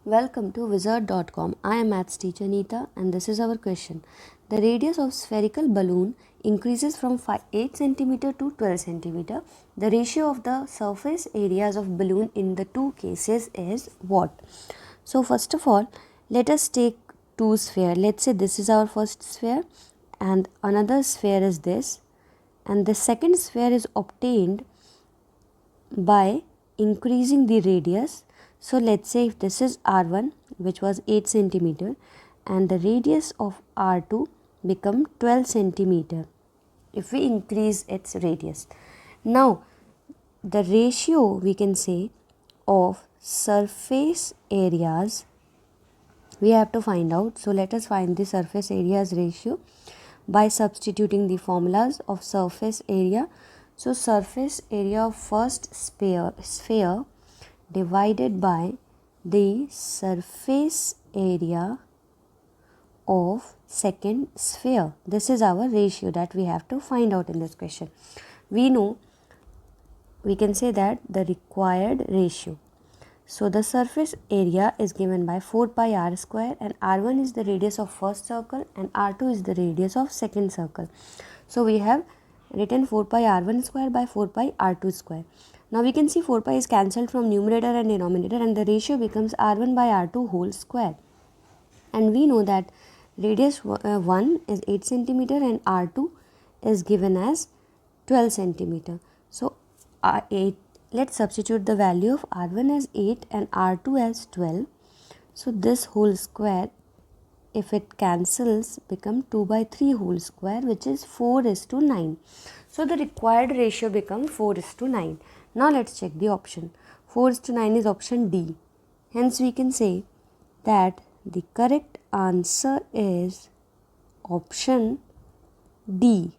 Welcome to wizard.com. I am maths teacher Neeta and this is our question. The radius of spherical balloon increases from 8 cm to 12 cm. The ratio of the surface areas of balloon in the two cases is what? So first of all, let us take two sphere. Let's say this is our first sphere and another sphere is this, and the second sphere is obtained by increasing the radius. So let's say if this is R1, which was 8 centimeter, and the radius of R2 become 12 centimeter if we increase its radius. Now the ratio we can say of surface areas we have to find out. So let us find the surface areas ratio by substituting the formulas of surface area. So surface area of first sphere divided by the surface area of second sphere. This is our ratio that we have to find out in this question. We know, we can say that the required ratio. So the surface area is given by 4 pi r square, and r1 is the radius of first circle and r2 is the radius of second circle. So we have written 4 pi r1 square by 4 pi r2 square. Now we can see 4 pi is cancelled from numerator and denominator and the ratio becomes r1 by r2 whole square. And we know that radius 1 is 8 centimeter and r2 is given as 12 centimeter. So let's substitute the value of r1 as 8 and r2 as 12. So this whole square, if it cancels, become 2 by 3 whole square, which is 4:9. So the required ratio becomes 4:9. Now let's check the option. 4:9 is option D. Hence we can say that the correct answer is option D.